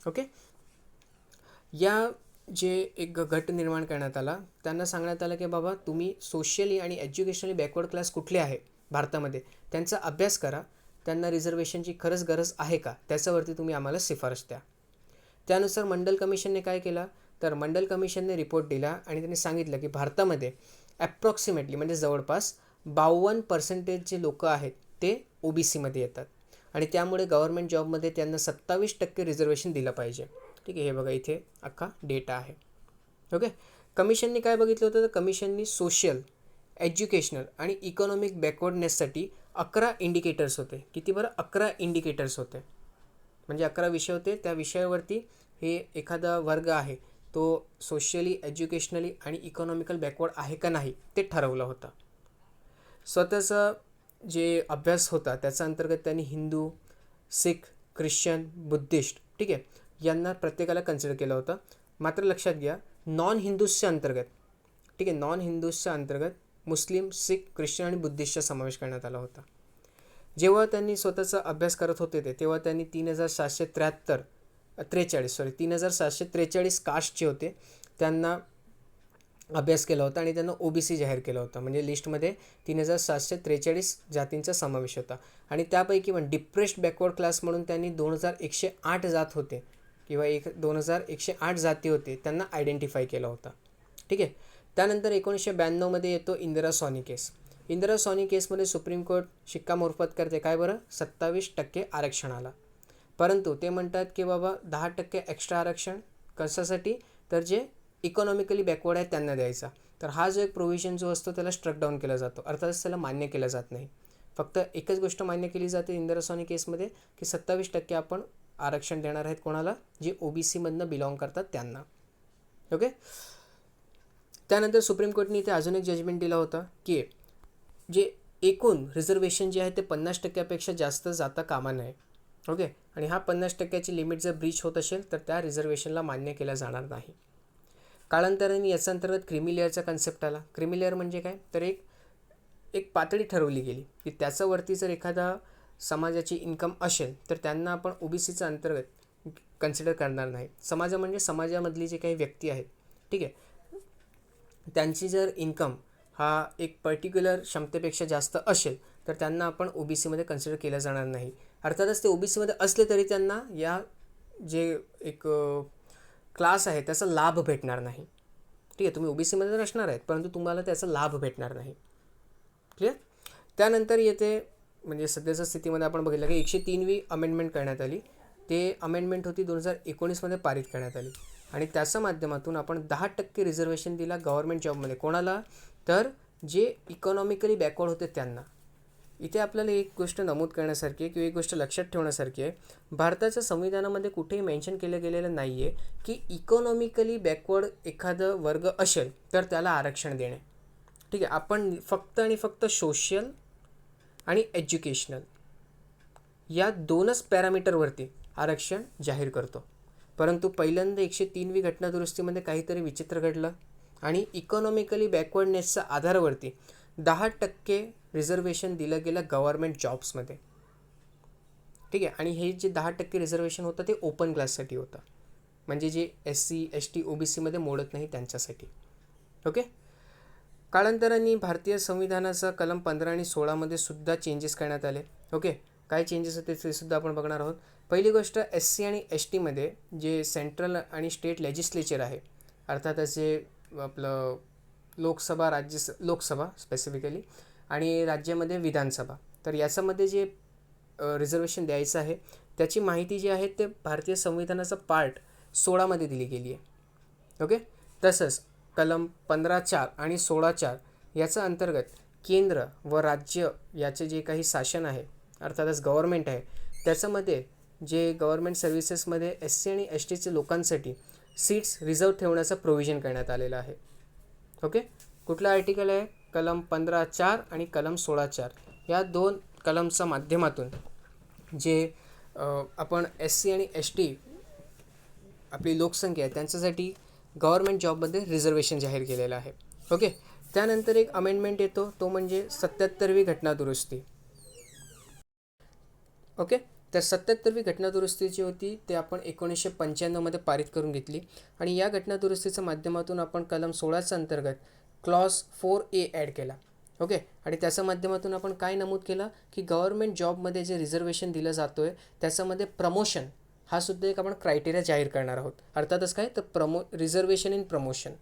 ओके, या जे एक गट निर्माण करण्यात आला त्यांना सांगण्यात आलं की बाबा तुम्ही सोशली आणि एज्युकेशनली बॅकवर्ड क्लास कुठले आहे भारतामध्ये त्यांचा अभ्यास करा त्यांना रिझर्वेशनची खरंच गरज आहे का, त्याच्यावरती तुम्ही आम्हाला शिफारस द्या. त्यानुसार मंडल कमिशनने काय केलं, तर मंडल कमिशनने रिपोर्ट दिला आणि त्यांनी सांगितलं की भारतामध्ये ॲप्रॉक्सिमेटली म्हणजे जवळपास 52% जे लोक आहेत ते OBCमध्ये येतात आणि त्यामुळे गव्हर्नमेंट जॉबमध्ये त्यांना 27% रिझर्वेशन दिलं पाहिजे. ठीक आहे, हे बघा इथे अख्खा डेटा आहे. ओके, कमिशनने काय बघितलं होतं, तर कमिशननी सोशल, एज्युकेशनल आणि इकॉनॉमिक बॅकवर्डनेससाठी 11 इंडिकेटर्स होते. किती बरं, 11 इंडिकेटर्स होते, म्हणजे 11 विषय होते. त्या विषयावरती हे एखादा वर्ग आहे तो सोशली, एज्युकेशनली आणि इकॉनॉमिकल बॅकवर्ड आहे का नाही ते ठरवलं होतं. स्वतःचा जे अभ्यास होता त्याच्या अंतर्गत त्यांनी हिंदू, सिख, ख्रिश्चन, बुद्धिस्ट, ठीक आहे, यांना प्रत्येकाला कन्सिडर केलं होतं. मात्र लक्षात घ्या, नॉन हिंदूजच्या अंतर्गत, ठीक आहे, नॉन हिंदूजच्या अंतर्गत मुस्लिम, सिख, ख्रिश्चन आणि बुद्धिस्टचा समावेश करण्यात आला होता. जेव्हा त्यांनी स्वतःचा अभ्यास करत होते तेव्हा त्यांनी 3743 कास्ट जे होते त्यांना अभ्यास केला होता आणि त्यांना OBC जाहीर केलं होतं. म्हणजे लिस्टमध्ये 3743 जातींचा समावेश होता आणि त्यापैकी पण डिप्रेस्ड बॅकवर्ड क्लास म्हणून त्यांनी 2108 जात होते किंवा 2108 जाती होते त्यांना आयडेंटिफाय केलं होतं. ठीक आहे. त्यानंतर 1992मध्ये येतो इंदिरा सॉनी केस. इंदिरा सॉनी केसमध्ये सुप्रीम कोर्ट शिक्कामोर्फत करते काय बरं, 27% आरक्षणाला. परंतु ते म्हणतात की बाबा 10% एक्स्ट्रा आरक्षण कशासाठी, तर जे इकॉनॉमिकली बॅकवर्ड आहे त्यांना द्यायचा. तर हा जो एक प्रोव्हिजन जो असतो त्याला स्ट्रक डाऊन केला जातो, अर्थातच त्याला मान्य केलं जात नाही. फक्त एकच गोष्ट मान्य केली जाते इंदिरा सॉनी केसमध्ये की 27% आपण आरक्षण देणार आहेत कोणाला, जे OBCमधनं बिलॉंग करतात त्यांना. ओके. त्यानंतर सुप्रीम कोर्टने इथे अजून एक जजमेंट दिला होता की जे एकूण रिझर्वेशन जे आहे ते 50%पेक्षा जास्त जाता कामा नये. ओके. आणि हा 50%ची लिमिट जर ब्रीच होत असेल तर त्या रिझर्वेशनला मान्य केलं जाणार नाही. कालांतराने याचा अंतर्गत क्रिमी लेअरचा कन्सेप्ट आला. क्रिमी लेअर म्हणजे काय, तर एक पातळी ठरवली गेली की त्याच्यावरती जर एखादा समाजाची इन्कम असेल तर त्यांना आपण OBCचा अंतर्गत कन्सिडर करणार नाही. समाज म्हणजे समाजामधली जे काही व्यक्ती आहेत, ठीक आहे, त्यांची जर इन्कम हा एक पर्टिक्युलर क्षमतेपेक्षा जास्त असेल तर त्यांना आपण OBCमध्ये कन्सिडर केलं जाणार नाही. अर्थातच ते OBCमध्ये असले तरी त्यांना या जे एक क्लास आहे त्याचा लाभ भेटणार नाही. ठीक आहे, तुम्ही OBCमध्ये तर असणार आहेत परंतु तुम्हाला त्याचा लाभ भेटणार नाही. क्लिअर. त्यानंतर येते म्हणजे सध्याच्या स्थितीमध्ये आपण बघितलं की 103वी अमेंडमेंट करण्यात आली. ते अमेंडमेंट होती 2019मध्ये पारित करण्यात आली आणि त्याच्या माध्यमातून आपण 10% रिझर्वेशन दिला गव्हर्नमेंट जॉबमध्ये. कोणाला, तर जे इकॉनॉमिकली बॅकवर्ड होते त्यांना. इथे आपल्याला एक गोष्ट नमूद करण्यासारखी आहे किंवा एक गोष्ट लक्षात ठेवण्यासारखी आहे, भारताच्या संविधानामध्ये कुठेही मेन्शन केलं गेलेलं नाही आहे की इकॉनॉमिकली बॅकवर्ड एखादं वर्ग असेल तर त्याला आरक्षण देणे. ठीक आहे, आपण फक्त आणि फक्त सोशल आणि एज्युकेशनल या 2च पॅरामीटरवरती आरक्षण जाहीर करतो. परंतु पहिल्यांदा 103वी घटनादुरुस्तीमध्ये काहीतरी विचित्र घडलं आणि इकॉनॉमिकली बॅकवर्डनेसच्या आधारावरती 10% रिझर्वेशन दिलं गेलं गव्हर्नमेंट जॉब्समध्ये. ठीक आहे, आणि हे जे 10% रिझर्वेशन होतं ते ओपन क्लाससाठी होतं, म्हणजे जे SC ST OBCमध्ये मोडत नाही त्यांच्यासाठी. ओके. कालांतराने भारतीय संविधानाचा कलम 15 आणि 16मध्ये सुद्धा चेंजेस करण्यात आले. ओके. काय चेंजेस होते ते सुद्धा आपण बघणार आहोत. पहिली गोष्ट, SC आणि STमध्ये जे सेंट्रल आणि स्टेट लेजिस्लेचर आहे, अर्थातच जे आपलं लोकसभा, लोकसभा स्पेसिफिकली आणि राज्यामध्ये विधानसभा, तर याच्यामध्ये जे रिझर्वेशन द्यायचं आहे त्याची माहिती जी आहे ते भारतीय संविधानाचा पार्ट 16मध्ये दिली गेली आहे. ओके. तसंच कलम 15(4) आणि 16(4) याचा अंतर्गत केंद्र व राज्य याचे जे काही शासन आहे, अर्थातच गव्हर्नमेंट आहे, त्याच्यामध्ये जे गव्हर्नमेंट सर्व्हिसेसमध्ये SC आणि STचे लोकांसाठी सीट्स रिझर्व ठेवण्याचं प्रोव्हिजन करण्यात आलेलं आहे. ओके. कुठलं आर्टिकल आहे, कलम 15(4) आणि कलम 16(4) या 2 कलमच्या माध्यमातून जे आपण SC आणि ST आपली लोकसंख्या आहे त्यांच्यासाठी गव्हर्नमेंट जॉबमध्ये रिझर्वेशन जाहीर केलेलं आहे. ओके. त्यानंतर एक अमेंडमेंट येतो तो म्हणजे 77वी घटनादुरुस्ती. ओके. तर 77वी घटनादुरुस्ती जी होती ते आपण 1995मध्ये पारित करून घेतली आणि या घटनादुरुस्तीच्या माध्यमातून आपण कलम 16च्या अंतर्गत क्लॉज 4A ॲड केला. ओके. आणि त्याच्या माध्यमातून आपण काय नमूद केलं की गव्हर्नमेंट जॉबमध्ये जे रिझर्वेशन दिलं जातो आहे त्याच्यामध्ये प्रमोशन हा सुद्धा एक आपण क्रायटेरिया जाहीर करणार आहोत. अर्थातच काय तर रिझर्वेशन इन प्रमोशन.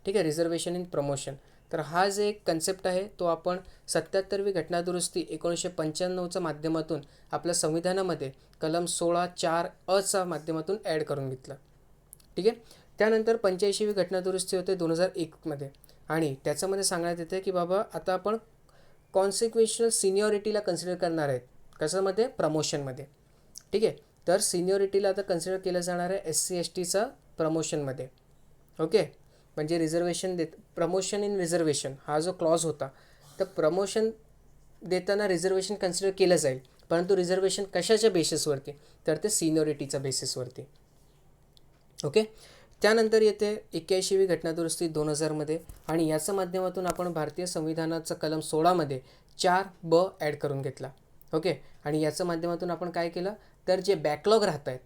ठीक आहे, रिझर्वेशन इन प्रमोशन. तर हा जे एक कन्सेप्ट आहे तो आपण 77वी घटनादुरुस्ती 1995च्या माध्यमातून आपल्या संविधानामध्ये कलम 16(4)चा माध्यमातून ॲड करून घेतला. ठीक आहे. त्यानंतर 85वी घटनादुरुस्ती होते 2001मध्ये आणि त्याच्यामध्ये सांगण्यात येते की बाबा आता आपण कॉन्सिक्वेन्शियल सिनियरिटीला कन्सिडर करणार आहेत. कशामध्ये? प्रमोशनमध्ये. ठीक आहे. तर सिनियरिटीला आता कन्सिडर केलं जाणार आहे SC/STचा प्रमोशनमध्ये. ओके. म्हणजे रिझर्वेशन प्रमोशन इन रिझर्वेशन हा जो क्लॉज होता तर प्रमोशन देताना रिझर्वेशन कन्सिडर केलं जाईल, परंतु रिझर्वेशन कशाच्या बेसिसवरती तर ते सिनियरिटीच्या बेसिसवरती. ओके. त्यानंतर येते 81वी घटनादुरुस्ती 2000मध्ये आणि याच्या माध्यमातून आपण भारतीय संविधानाचा कलम 16मध्ये 4(ब) ॲड करून घेतला. ओके. आणि याच्या माध्यमातून आपण काय केलं तर जे बॅकलॉग राहत आहेत,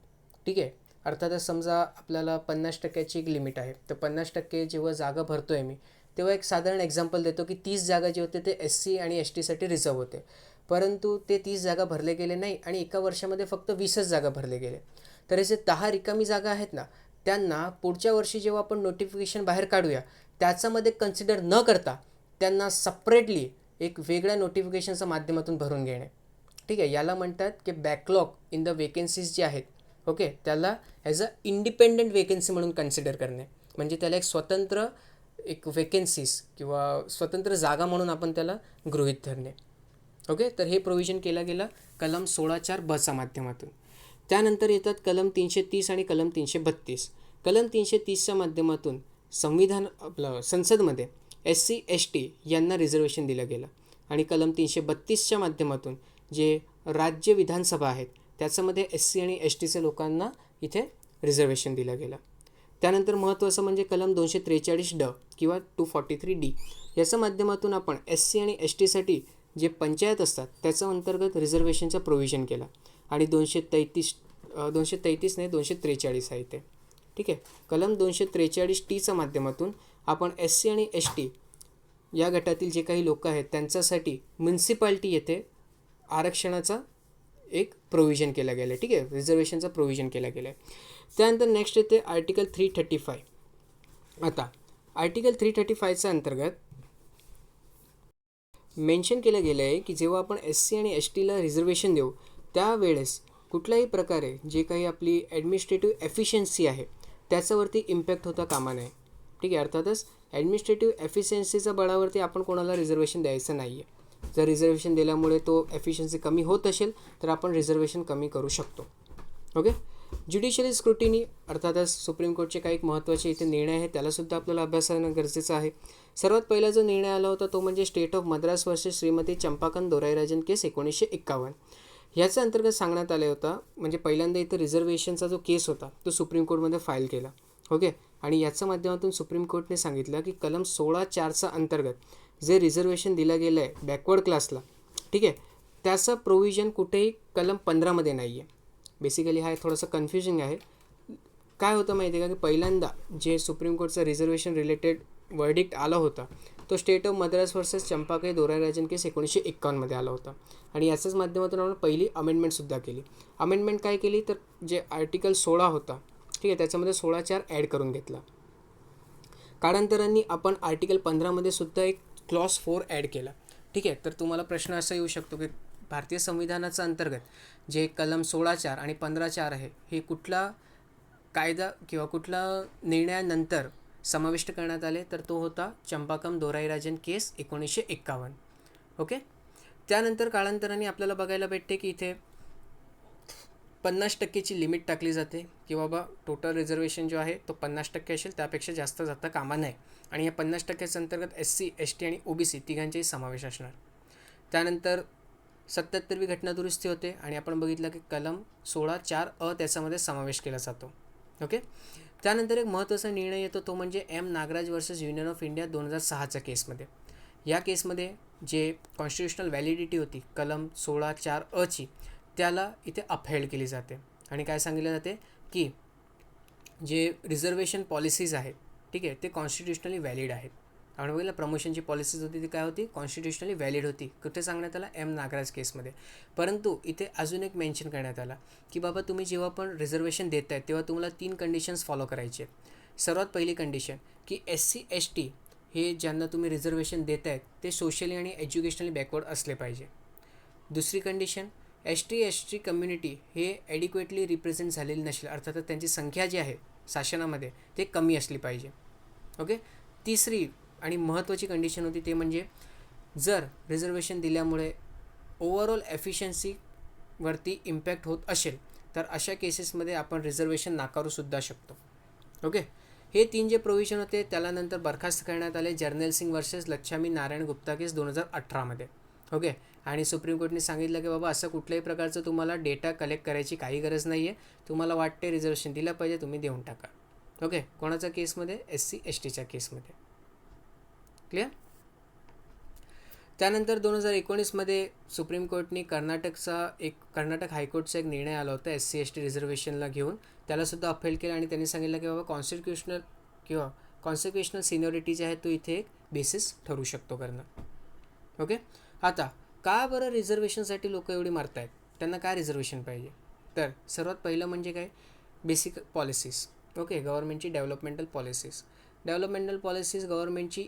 ठीक आहे, अर्थातच समजा आपल्याला 50%ची एक लिमिट आहे तर 50% जेव्हा जागा भरतो आहे मी तेव्हा एक साधारण एक्झाम्पल देतो की 30 जागा जे होते ते SC आणि STसाठी रिझर्व होते, परंतु ते 30 जागा भरले गेले नाही आणि एका वर्षामध्ये फक्त 20च जागा भरले गेले. तर हे जे 10 रिकामी जागा आहेत ना त्यांना पुढच्या वर्षी जेव्हा आपण नोटिफिकेशन बाहेर काढूया त्याच्यामध्ये कन्सिडर न करता त्यांना सपरेटली एक वेगळ्या नोटिफिकेशनच्या माध्यमातून भरून घेणे. ठीक आहे. याला म्हणतात की बॅकलॉग इन द वेकेन्सीज जे आहेत, ओके, त्याला ॲज अ इंडिपेंडंट वेकेन्सी म्हणून कन्सिडर करणे. म्हणजे त्याला एक स्वतंत्र एक वेकेन्सीज किंवा स्वतंत्र जागा म्हणून आपण त्याला गृहीत धरणे. ओके. तर हे प्रोव्हिजन केलं गेलं कलम 16(4)(ब)च्या माध्यमातून. त्यानंतर येतात कलम 330 आणि कलम 332. कलम 330च्या माध्यमातून संविधान आपलं संसदमध्ये SC/ST यांना रिझर्वेशन दिलं गेलं आणि कलम 332च्या माध्यमातून जे राज्य विधानसभा आहेत त्याच्यामध्ये SC आणि STच्या लोकांना इथे रिझर्वेशन दिलं गेलं. त्यानंतर महत्त्वाचं म्हणजे कलम 243(ड) किंवा 243(d) याच्या माध्यमातून आपण SC आणि STसाठी जे पंचायत असतात त्याच्या अंतर्गत रिझर्वेशनचा प्रोव्हिजन केला आणि 243 नाही 243 आहे ते. ठीक आहे. कलम 243(t)च्या माध्यमातून आपण SC आणि ST या गटातील जे काही लोक आहेत त्यांच्यासाठी म्युन्सिपाल्टी येथे आरक्षणाचा एक प्रोव्हिजन केलं गेलं आहे. ठीक आहे, रिझर्वेशनचा प्रोव्हिजन केलं गेलं आहे. त्यानंतर नेक्स्ट येते आर्टिकल 335. आता आर्टिकल 335च्या अंतर्गत मेन्शन केलं गेलं आहे की जेव्हा आपण SC आणि STला रिझर्वेशन देऊ त्यावेळेस कुठल्याही प्रकारे जे काही आपली ॲडमिनिस्ट्रेटिव्ह एफिशियन्सी आहे त्याच्यावरती इम्पॅक्ट होता कामा नये. ठीक आहे. अर्थातच ॲडमिनिस्ट्रेटिव्ह एफिशियन्सीच्या बळावरती आपण कोणाला रिझर्वेशन द्यायचं नाही आहे. जर रिझर्वेशन दिल्यामुळे तो एफिशियन्सी कमी होत असेल तर आपण रिझर्वेशन कमी करू शकतो. ओके. ज्युडिशियल स्क्रुटिनी अर्थातच सुप्रीम कोर्टचे काही महत्त्वाचे इथे निर्णय आहेत त्यालासुद्धा आपल्याला अभ्यासणं गरजेचं आहे. सर्वात पहिला जो निर्णय आला होता तो म्हणजे state of Madras versus Shrimati Champakam Dorairajan case 1951. ह्याच्या अंतर्गत सांगण्यात आलं होतं म्हणजे पहिल्यांदा इथं रिझर्वेशनचा जो केस होता तो सुप्रीम कोर्टमध्ये फाईल केला. ओके. आणि याच्या माध्यमातून सुप्रीम कोर्टने सांगितलं की कलम 16(4)चा अंतर्गत जे रिझर्वेशन दिलं गेलं आहे बॅकवर्ड क्लासला, ठीक आहे, त्याचं प्रोव्हिजन कुठेही कलम 15मध्ये नाही आहे. बेसिकली हा थोडंसं कन्फ्युजिंग आहे. काय होतं माहिती आहे का की पहिल्यांदा जे सुप्रीम कोर्टचं रिझर्वेशन रिलेटेड वर्डिक्ट आला होता तो state of Madras versus चंपाकांत Dorairajan केस 1951मध्ये आला होता आणि याच्याच माध्यमातून आपण पहिली अमेंडमेंटसुद्धा केली. अमेंडमेंट काय केली तर जे आर्टिकल 16 होता, ठीक आहे, त्याच्यामध्ये 16(4) ॲड करून घेतला. कालांतरांनी आपण आर्टिकल 15मध्ये सुद्धा एक क्लॉज 4 ॲड केला. ठीक आहे. तर तुम्हाला प्रश्न असा येऊ शकतो की भारतीय संविधानाचा अंतर्गत जे कलम 16(4) आणि 15(4) आहे हे कुठला कायदा किंवा कुठला निर्णयानंतर समाविष्ट करण्यात आले तर तो होता चंपाकांत दोराईराजन केस 1951. ओके. त्यानंतर कालांतराने आपल्याला बघायला भेटते की इथे 50%ची लिमिट टाकली जाते की बाबा टोटल रिझर्वेशन जो आहे तो 50% असेल त्यापेक्षा जास्त जाता कामा नये आणि या 50%च्या अंतर्गत SC, ST आणि OBC तिघांचाही समावेश असणार. त्यानंतर 77वी घटनादुरुस्ती होते आणि आपण बघितलं की कलम 16(4)(अ) त्याच्यामध्ये समावेश केला जातो. ओके. त्यानंतर एक महत्त्वाचा निर्णय येतो तो म्हणजे M. Nagaraj versus union of India 2006च्या केसमध्ये. या केसमध्ये जे कॉन्स्टिट्युशनल व्हॅलिडिटी होती कलम 16(4)(अ)ची त्याला इथे अपहेल्ड केली जाते आणि काय सांगितलं जाते की जे रिझर्वेशन पॉलिसीज आहेत, ठीक आहे, ते कॉन्स्टिट्युशनली व्हॅलिड आहेत. आपण बघितलं प्रमोशनची पॉलिसीज होती ती काय होती, कॉन्स्टिट्युशनली व्हॅलिड होती. कुठे सांगण्यात आला, एम नागराज केसमध्ये. परंतु इथे अजून एक मेन्शन करण्यात आला की बाबा तुम्ही जेव्हा पण रिझर्वेशन देत आहेत तेव्हा तुम्हाला 3 कंडिशन्स फॉलो करायचे. सर्वात पहिली कंडिशन की SC ST हे ज्यांना तुम्ही रिझर्वेशन देत आहेत ते सोशली आणि एज्युकेशनली बॅकवर्ड असले पाहिजे. दुसरी कंडिशन, ST कम्युनिटी हे ॲडिक्वेटली रिप्रेझेंट झालेली नसेल, अर्थातच त्यांची संख्या जी आहे शासनामध्ये ते कमी असली पाहिजे. ओके. तिसरी आणि महत्त्वाची कंडिशन होती ते म्हणजे जर रिझर्वेशन दिल्यामुळे ओव्हरऑल एफिशियन्सीवरती इम्पॅक्ट होत असेल तर अशा केसेसमध्ये आपण रिझर्वेशन नाकारूसुद्धा शकतो. ओके. हे 3 जे प्रोव्हिजन होते त्याला नंतर बरखास्त करण्यात आले जर्नल सिंग वर्सेस लच्छामी नारायण गुप्ता केस 2018मध्ये. ओके. आणि सुप्रीम कोर्टने सांगितलं की बाबा असं कुठल्याही प्रकारचं तुम्हाला डेटा कलेक्ट करायची काही गरज नाही आहे. तुम्हाला वाटते रिझर्वेशन दिलं पाहिजे, तुम्ही देऊन टाका. ओके. कोणाच्या केसमध्ये, SC STच्या केसमध्ये. क्लिअर. त्यानंतर 2019मध्ये सुप्रीम कोर्टने कर्नाटक हायकोर्टचा एक निर्णय आला होता SC ST रिझर्वेशनला घेऊन, त्यालासुद्धा अपहेल्ड केलं आणि त्यांनी सांगितलं की बाबा कॉन्स्टिट्युशनल सिनियरिटी जे आहे तो इथे एक बेसिस ठरू शकतो करणं. ओके. आता का बरं रिझर्वेशनसाठी लोक एवढी मारत आहेत, त्यांना काय रिझर्वेशन पाहिजे, तर सर्वात पहिलं म्हणजे काय, बेसिक पॉलिसीज. ओके. गव्हर्नमेंटची डेव्हलपमेंटल पॉलिसीज गव्हर्नमेंटची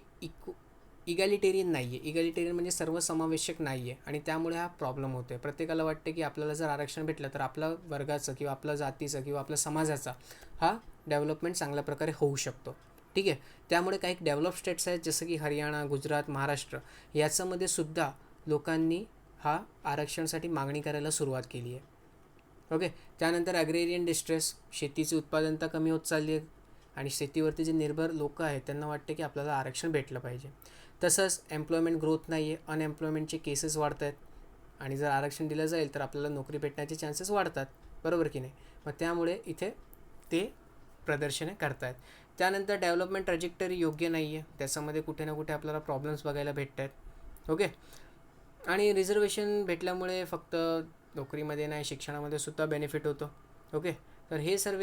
इगॅलिटेरियन नाही आहे. इगॅलिटेरियन म्हणजे सर्वसमावेशक नाही आहे आणि त्यामुळे हा प्रॉब्लेम होतो आहे. प्रत्येकाला वाटते की आपल्याला जर आरक्षण भेटलं तर आपल्या वर्गाचं किंवा आपल्या जातीचं किंवा आपल्या समाजाचा हा डेव्हलपमेंट चांगल्या प्रकारे होऊ शकतो. ठीक आहे. त्यामुळे काही डेव्हलप स्टेट्स आहेत जसं की हरियाणा, गुजरात, महाराष्ट्र याच्यामध्ये सुद्धा लोकांनी हा आरक्षणासाठी मागणी करायला सुरुवात केली आहे. ओके. त्यानंतर ॲग्रेरियन डिस्ट्रेस, शेतीची उत्पादनता कमी होत चालली आहे आणि शेतीवरती जे निर्भर लोक आहेत त्यांना वाटते की आपल्याला आरक्षण भेटलं पाहिजे. तसंच एम्प्लॉयमेंट ग्रोथ नाही आहे, अनएम्प्लॉयमेंटचे केसेस वाढत आहेत आणि जर आरक्षण दिलं जाईल तर आपल्याला नोकरी भेटण्याचे चान्सेस वाढतात, बरोबर की नाही. मग त्यामुळे इथे ते प्रदर्शने करतायत. त्यानंतर डेव्हलपमेंट ट्रॅजेक्टरी योग्य नाही आहे, त्याच्यामध्ये कुठे ना कुठे आपल्याला प्रॉब्लेम्स बघायला भेटत आहेत. ओके. आणि रिझर्वेशन भेटल्यामुळे फक्त नोकरीमध्ये नाही शिक्षणामध्ये सुद्धा बेनिफिट होतो. ओके. तर हे सर्व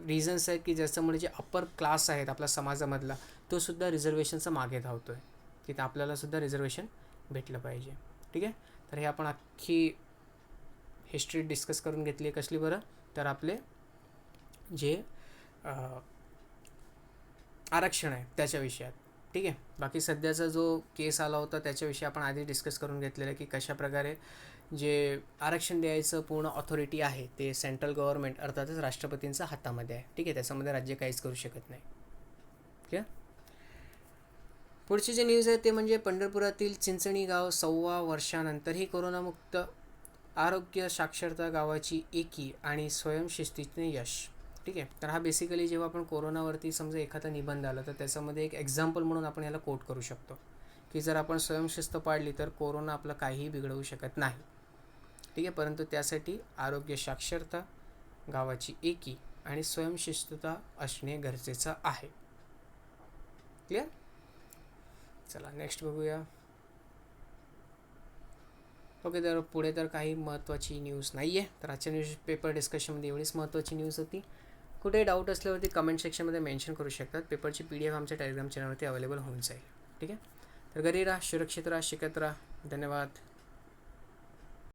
रिझन्स आहेत की ज्याच्यामुळे जे अप्पर क्लास आहेत आपल्या समाजामधला तो सुद्धा रिझर्वेशनचा मागे धावतो आहे की आपल्याला सुद्धा रिझर्वेशन भेटलं पाहिजे. ठीक आहे. तर हे आपण अख्खी हिस्ट्री डिस्कस करून घेतली आहे. कसली बरं, तर आपले जे आरक्षण आहे त्याच्या विषयात. ठीक आहे. बाकी सध्याचा जो केस आला होता त्याच्याविषयी आपण आधी डिस्कस करून घेतलेलं आहे की कशाप्रकारे जे आरक्षण द्यायचं पूर्ण ऑथॉरिटी आहे ते सेंट्रल गव्हर्नमेंट अर्थातच राष्ट्रपतींच्या हातामध्ये आहे. ठीक आहे. त्याच्यामध्ये राज्य काहीच करू शकत नाही. ठीक आहे. पुढची जे न्यूज आहे ते म्हणजे पंढरपुरातील चिंचणी गाव 6 वर्षानंतरही कोरोनामुक्त, आरोग्य साक्षरता गावाची एकी आणि स्वयंशिस्तीने यश. ठीक आहे. तर हा बेसिकली जेव्हा आपण कोरोनावरती समजा एखादा निबंध आला तर त्याच्यामध्ये एक एक्झाम्पल म्हणून आपण याला कोट करू शकतो की जर आपण स्वयंशिस्त पाळली तर कोरोना आपलं काहीही बिघडवू शकत नाही. ठीक आहे. परंतु त्यासाठी आरोग्य साक्षरता, गावाची एकी आणि स्वयंशिस्तता असणे गरजेचं आहे. क्लिअर. चला नेक्स्ट बघूया. ओके. तर पुढे तर काही महत्त्वाची न्यूज नाही आहे. तर आजच्या न्यूजपेपर डिस्कशनमध्ये एवढीच महत्त्वाची न्यूज होती. कुठे डाऊट असल्यावरती कमेंट सेक्शनमध्ये मेन्शन करू शकतात. पेपरची PDF आमच्या टेलिग्राम चॅनलवरती अवेलेबल होऊन जाईल. ठीक आहे. तर घरी राहा, सुरक्षित राहा, शिकत राहा. धन्यवाद.